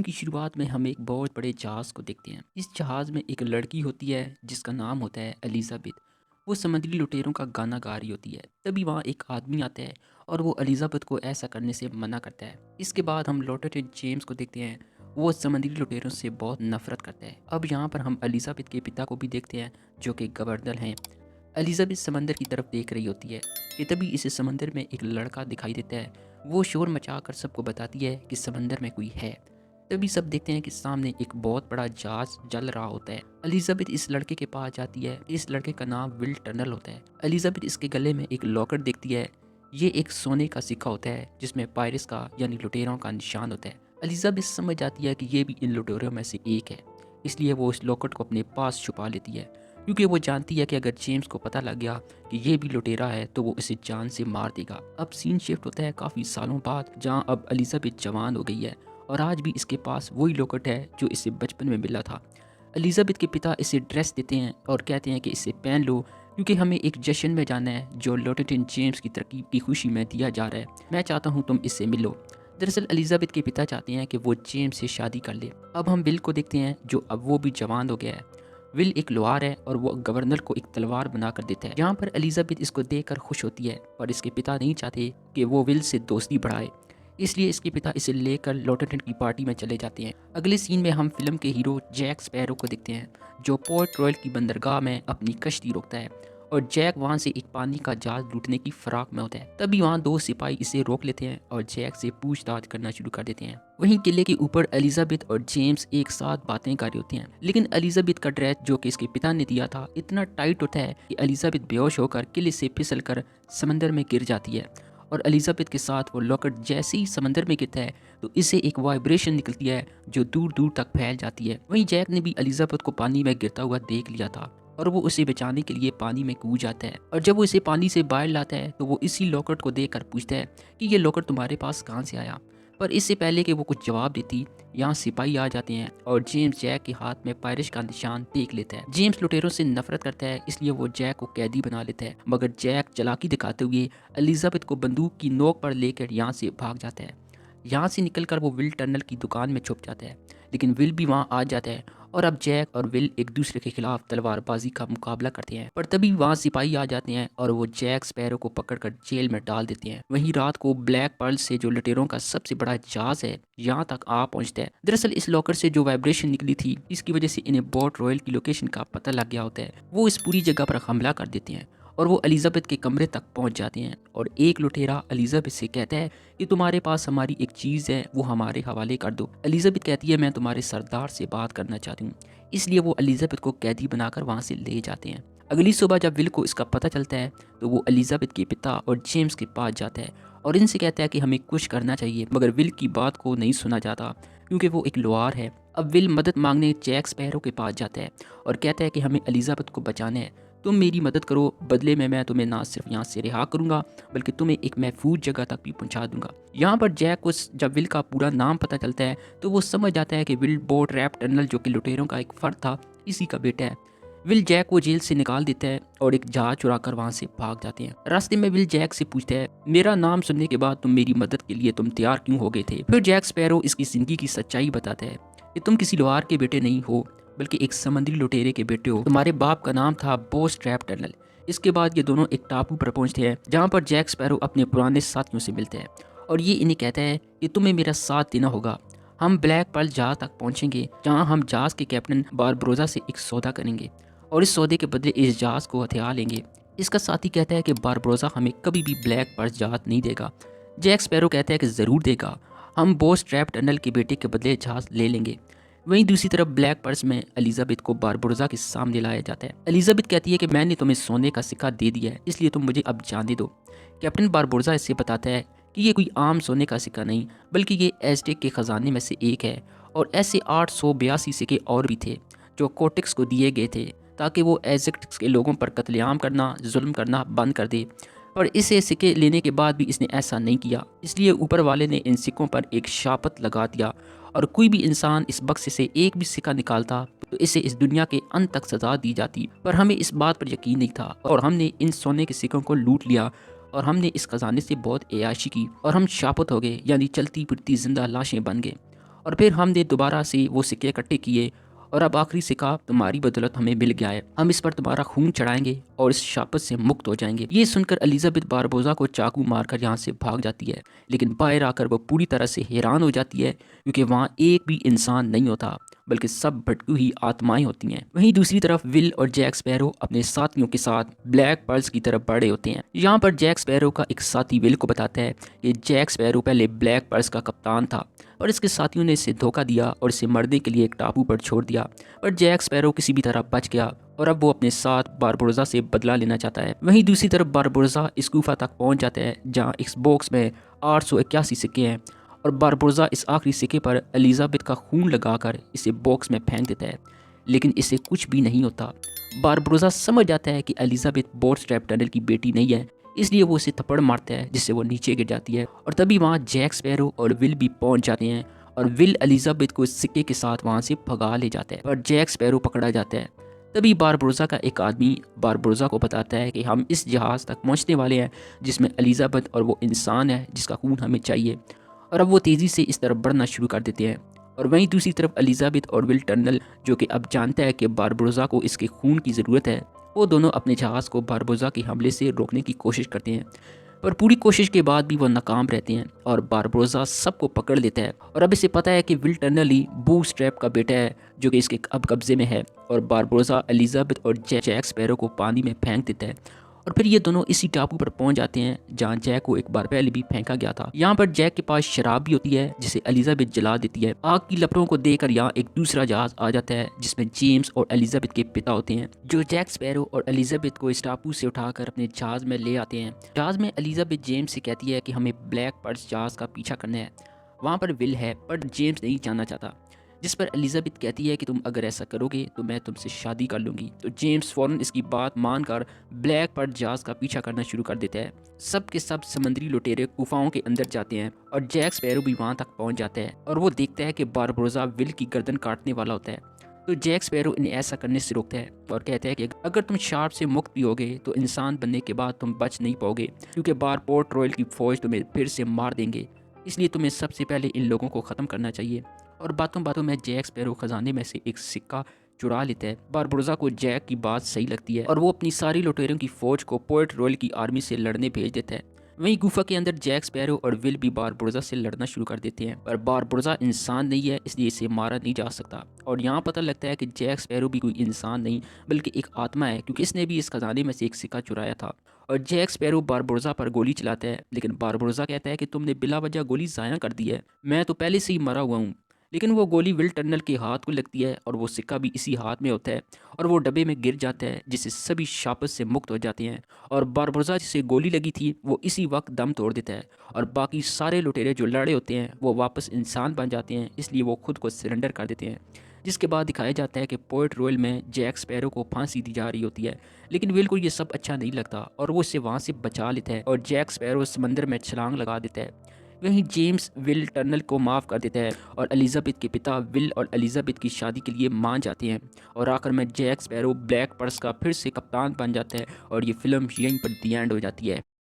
की शुरुआत में हम एक बहुत बड़े जहाज़ को देखते हैं। इस जहाज़ में एक लड़की होती है जिसका नाम होता है एलिज़ाबेथ। वो समुद्री लुटेरों का गाना गा रही होती है। तभी वहाँ एक आदमी आता है और वो एलिज़ाबेथ को ऐसा करने से मना करता है। इसके बाद हम लॉटेट जेम्स को देखते हैं। वो समुद्री लुटेरों से बहुत नफरत करता है। अब यहाँ पर हम एलिज़ाबेथ के पिता को भी देखते हैं जो कि गवर्नर हैं। एलिज़ाबेथ समंदर की तरफ देख रही होती है कि तभी इस समंदर में एक लड़का दिखाई देता है। वो शोर मचाकर सबको बताती है कि समंदर में कोई है। तभी सब देखते हैं कि सामने एक बहुत बड़ा जहाज जल रहा होता है। एलिज़ाबेथ इस लड़के के पास जाती है। इस लड़के का नाम विल टनल होता है। एलिज़ाबेथ इसके गले में एक लॉकेट देखती है। ये एक सोने का सिक्का होता है जिसमें पायरेट्स का यानी लुटेरों का निशान होता है। एलिज़ाबेथ समझ जाती है कि ये भी इन लुटेरों में से एक है, इसलिए वो इस लॉकेट को अपने पास छुपा लेती है, क्योंकि वो जानती है कि अगर जेम्स को पता लग गया कि ये भी लुटेरा है तो वो इसे जान से मार देगा। अब सीन शिफ्ट होता है काफ़ी सालों बाद, जहाँ अब एलिज़ाबेथ जवान हो गई है और आज भी इसके पास वही लॉकेट है जो इसे बचपन में मिला था। एलिज़ाबेथ के पिता इसे ड्रेस देते हैं और कहते हैं कि इसे पहन लो, क्योंकि हमें एक जश्न में जाना है जो लॉटेटिन जेम्स की तरकीब की खुशी में दिया जा रहा है। मैं चाहता हूँ तुम इससे मिलो। दरअसल एलिज़ाबेथ के पिता चाहते हैं कि वो जेम्स से शादी कर ले। अब हम विल को देखते हैं जो अब वो भी जवान हो गया है। विल एक लोहार है और वो गवर्नर को एक तलवार बना कर देता है। यहाँ पर एलिज़ाबेथ इसको देखकर खुश होती है, पर इसके पिता नहीं चाहते कि वो विल से दोस्ती बढ़ाए, इसलिए इसके पिता इसे लेकर लॉटेटेंट की पार्टी में चले जाते हैं। अगले सीन में हम फिल्म के हीरो जैक स्पैरो को देखते हैं जो पोर्ट रॉयल की बंदरगाह में अपनी कश्ती रोकता है और जैक वहां से एक पानी का जहाज लूटने की फिराक में होता है। तभी वहां दो सिपाही इसे रोक लेते हैं और जैक से पूछताछ करना शुरू कर देते हैं। वहीं किले के ऊपर एलिज़ाबेथ और जेम्स एक साथ बातें कर रहे होते हैं, लेकिन एलिज़ाबेथ का ड्रेस जो कि इसके पिता ने दिया था इतना टाइट होता है कि एलिज़ाबेथ बेहोश होकर किले से फिसल कर समंदर में गिर जाती है। और एलिज़ाबेथ के साथ वो लॉकेट जैसे ही समंदर में गिरता है तो इससे एक वाइब्रेशन निकलती है जो दूर दूर तक फैल जाती है। वहीं जैक ने भी एलिज़ाबेथ को पानी में गिरता हुआ देख लिया था और वो उसे बचाने के लिए पानी में कूद जाता है। और जब वो इसे पानी से बाहर लाता है तो वो इसी लॉकेट को देखकर पूछता है कि ये लॉकेट तुम्हारे पास कहाँ से आया। पर इससे पहले कि वो कुछ जवाब देती, यहाँ सिपाही आ जाते हैं और जेम्स जैक के हाथ में पायरेट का निशान देख लेता है। जेम्स लुटेरों से नफरत करता है, इसलिए वो जैक को कैदी बना लेता है, मगर जैक चालाकी दिखाते हुए एलिज़ाबेथ को बंदूक की नोक पर लेकर यहाँ से भाग जाता है। यहाँ से निकलकर वो विल टनल की दुकान में छुप जाता है, लेकिन विल भी वहाँ आ जाता है और अब जैक और विल एक दूसरे के खिलाफ तलवारबाजी का मुकाबला करते हैं। पर तभी वहाँ सिपाही आ जाते हैं और वो जैक स्पैरो को पकड़कर जेल में डाल देते हैं। वहीं रात को ब्लैक पर्ल से जो लुटेरों का सबसे बड़ा जहाज है यहाँ तक आ पहुँचता है। दरअसल इस लॉकर से जो वाइब्रेशन निकली थी इसकी वजह से इन्हें बोट रॉयल की लोकेशन का पता लग गया होता है। वो इस पूरी जगह पर हमला कर देते हैं और वो एलिज़ाबेथ के कमरे तक पहुंच जाते हैं और एक लुटेरा एलिज़ाबेथ से कहता है कि तुम्हारे पास हमारी एक चीज़ है, वो हमारे हवाले कर दो। एलिज़ाबेथ कहती है मैं तुम्हारे सरदार से बात करना चाहती हूँ, इसलिए वो एलिज़ाबेथ को कैदी बनाकर वहाँ से ले जाते हैं। अगली सुबह जब विल को इसका पता चलता है तो वो एलिज़ाबेथ के पिता और जेम्स के पास जाता है और इनसे कहता है कि हमें कुछ करना चाहिए, मगर विल की बात को नहीं सुना जाता क्योंकि वो एक लोहार है। अब विल मदद मांगने जैक स्पैरो के पास जाता है और कहता है कि हमें एलिज़ाबेथ को बचाना है, तुम मेरी मदद करो, बदले में मैं तुम्हें ना सिर्फ यहाँ से रिहा करूँगा बल्कि तुम्हें एक महफूज जगह तक भी पहुँचा दूंगा। यहाँ पर जैक को जब विल का पूरा नाम पता चलता है तो वो समझ जाता है कि विल बोट रैप टनल जो कि लुटेरों का एक फर्द था इसी का बेटा है। विल जैक को जेल से निकाल देता है और एक जहाज चुरा कर वहाँ से भाग जाते हैं। रास्ते में विल जैक से पूछता है मेरा नाम सुनने के बाद तुम मेरी मदद के लिए तुम तैयार क्यों हो गए थे। फिर जैक स्पैरो इसकी जिंदगी की सच्चाई बताता है कि तुम किसी लोहार के बेटे नहीं हो बल्कि एक समुद्री लुटेरे के बेटे हो। तुम्हारे बाप का नाम था बोस ट्रैप टनल। इसके बाद ये दोनों एक टापू पर पहुंचते हैं जहां पर जैक स्पैरो अपने पुराने साथियों से मिलते हैं और ये इन्हें कहता है कि तुम्हें मेरा साथ देना होगा। हम ब्लैक पर्ल जहाज तक पहुंचेंगे जहां हम जहाज के कैप्टन बारब्रोजा से एक सौदा करेंगे और इस सौदे के बदले इस जहाज को हथियार लेंगे। इसका साथी कहता है कि बारब्रोजा हमें कभी भी ब्लैक पर्ल जहाज नहीं देगा। जैक स्पैरो कहता है कि ज़रूर देगा, हम बोस ट्रैप टनल के बेटे के बदले जहाज ले लेंगे। वहीं दूसरी तरफ ब्लैक पर्स में एलिज़ाबेथ को बारबरोजा के सामने लाया जाता है। एलिज़ाबेथ कहती है कि मैंने तुम्हें सोने का सिक्का दे दिया है, इसलिए तुम मुझे अब जाने दो। कैप्टन बारबरोजा इससे बताता है कि ये कोई आम सोने का सिक्का नहीं बल्कि ये एज़टेक के ख़जाने में से एक है और ऐसे 882 सिक्के और भी थे जो कोटेक्स को दिए गए थे ताकि वो एज़टेक्स के लोगों पर कत्लेआम करना, जुल्म करना बंद कर दे। पर इसे सिक्के लेने के बाद भी इसने ऐसा नहीं किया, इसलिए ऊपर वाले ने इन सिक्कों पर एक शापत लगा दिया और कोई भी इंसान इस बक्से से एक भी सिक्का निकालता तो इसे इस दुनिया के अंत तक सजा दी जाती। पर हमें इस बात पर यकीन नहीं था और हमने इन सोने के सिक्कों को लूट लिया और हमने इस खजाने से बहुत ऐयाशी की और हम शापत हो गए, यानी चलती फिरती जिंदा लाशें बन गए। और फिर हमने दोबारा से वो सिक्के इकट्ठे किए और अब आखिरी सिक्का तुम्हारी बदौलत हमें मिल गया है, हम इस पर तुम्हारा खून चढ़ाएंगे और इस शापत से मुक्त हो जाएंगे। ये सुनकर एलिजाबेथ बारबोसा को चाकू मारकर यहाँ से भाग जाती है, लेकिन बाहर आकर वो पूरी तरह से हैरान हो जाती है क्योंकि वहाँ एक भी इंसान नहीं होता बल्कि सब भटकी हुई आत्माएं होती हैं। वहीं दूसरी तरफ विल और जैक स्पैरो अपने साथियों के साथ ब्लैक पर्ल्स की तरफ बढ़े होते हैं। यहाँ पर जैक स्पैरो का एक साथी विल को बताता है कि जैक स्पैरो पहले ब्लैक पर्ल्स का कप्तान था और इसके साथियों ने इसे धोखा दिया और इसे मरने के लिए एक टापू पर छोड़ दिया, पर जैक स्पैरो किसी भी तरह बच गया और अब वो अपने साथ बारबोसा से बदला लेना चाहता है। वहीं दूसरी तरफ बारबोसा इस गुफा तक पहुंच जाता है जहां इस बॉक्स में 881 सिक्के हैं और बारबोसा इस आखिरी सिक्के पर एलिजाबेथ का खून लगाकर इसे बॉक्स में फेंक देता है, लेकिन इसे कुछ भी नहीं होता। बारबोसा समझ जाता है कि एलिजाबेथ बोटस्ट्रैप टनल की बेटी नहीं है, इसलिए वो उसे थप्पड़ मारता है जिससे वो नीचे गिर जाती है और तभी वहाँ जैक स्पैरो और विल भी पहुंच जाते हैं और विल एलिजाबेथ को इस सिक्के के साथ वहाँ से भगा ले जाता है और जैक स्पैरो पकड़ा जाता है। तभी बारबोसा का एक आदमी बारबोसा को बताता है कि हम इस जहाज़ तक पहुँचने वाले हैं जिसमें एलिजाबेथ और वो इंसान है जिसका खून हमें चाहिए, और अब वो तेज़ी से इस तरफ बढ़ना शुरू कर देते हैं। और वहीं दूसरी तरफ एलिजाबेथ और विल टर्नल, जो कि अब जानता है कि बारबोसा को इसके खून की ज़रूरत है, वो दोनों अपने जहाज़ को बारबोसा के हमले से रोकने की कोशिश करते हैं, पर पूरी कोशिश के बाद भी वो नाकाम रहते हैं और बारबोसा सबको पकड़ लेता है। और अब इसे पता है कि विल टर्नल ही बूटस्ट्रैप का बेटा है जो कि इसके अब कब्जे में है, और बारबोसा एलिजाबेथ और जैक स्पैरो को पानी में फेंक देता है और फिर ये दोनों इसी टापू पर पहुंच जाते हैं जहां जैक को एक बार पहले भी फेंका गया था। यहाँ पर जैक के पास शराब भी होती है जिसे एलिजाबेथ जला देती है। आग की लपटों को देखकर यहाँ एक दूसरा जहाज आ जाता है जिसमें जेम्स और एलिजाबेथ के पिता होते हैं, जो जैक स्पैरो और एलिजाबेथ को इस टापू से उठाकर अपने जहाज में ले आते हैं। जहाज में एलिजाबेथ जेम्स से कहती है कि हमें ब्लैक पर्ल्स जहाज का पीछा करना है। वहाँ पर विल है पर जेम्स नहीं जाना चाहता, जिस पर एलिजाबेथ कहती है कि तुम अगर ऐसा करोगे तो मैं तुमसे शादी कर लूँगी। तो जेम्स फ़ौरन इसकी बात मानकर ब्लैक पर्ल जहाज का पीछा करना शुरू कर देता है। सब के सब समुद्री लुटेरे गुफाओं के अंदर जाते हैं और जैक स्पैरो भी वहाँ तक पहुँच जाता है और वो देखता है कि बारबोसा विल की गर्दन काटने वाला होता है। तो जैक स्पैरो इन्हें ऐसा करने से रोकता है और कहता है कि अगर तुम शार्प से मुक्त भी होगे तो इंसान बनने के बाद तुम बच नहीं पाओगे, क्योंकि बारपोर्ट रॉयल की फौज तुम्हें फिर से मार देंगे, इसलिए तुम्हें सबसे पहले इन लोगों को ख़त्म करना चाहिए। और बातों बातों में जैक स्पैरो खजाने में से एक सिक्का चुरा लेता है। बारबोसा को जैक की बात सही लगती है और वो अपनी सारी लुटेरों की फौज को पोर्ट रॉयल की आर्मी से लड़ने भेज देता है। वहीं गुफा के अंदर जैक स्पैरो और विल भी बारबोसा से लड़ना शुरू कर देते हैं, पर बारबोसा इंसान नहीं है इसलिए इसे मारा नहीं जा सकता। और यहाँ पता लगता है कि जैक स्पैरो भी कोई इंसान नहीं बल्कि एक आत्मा है, क्योंकि इसने भी इस खजाने में से एक सिक्का चुराया था। और जैक स्पैरो बारबोसा पर गोली चलाता है, लेकिन बारबोसा कहता है कि तुमने बिला वजह गोली ज़ाया कर दी है, मैं तो पहले से ही मरा हुआ हूँ। लेकिन वो गोली विल टर्नल के हाथ को लगती है और वो सिक्का भी इसी हाथ में होता है और वो डब्बे में गिर जाता है, जिससे सभी शापत से मुक्त हो जाते हैं। और बारबोसा जिसे गोली लगी थी वो इसी वक्त दम तोड़ देता है और बाकी सारे लुटेरे जो लड़े होते हैं वो वापस इंसान बन जाते हैं, इसलिए वो खुद को सरेंडर कर देते हैं। जिसके बाद दिखाया जाता है कि पोर्ट रॉयल में जैक स्पैरो को फांसी दी जा रही होती है, लेकिन विल को ये सब अच्छा नहीं लगता और वो इसे वहाँ से बचा लेता है और जैक स्पैरो समंदर में छलांग लगा देता है। वहीं जेम्स विल टर्नल को माफ़ कर देता है और एलिजाबेथ के पिता विल और एलिजाबेथ की शादी के लिए मान जाते हैं और आखिर में जैक स्पैरो ब्लैक पर्स का फिर से कप्तान बन जाता है और ये फिल्म यहीं पर दी एंड हो जाती है।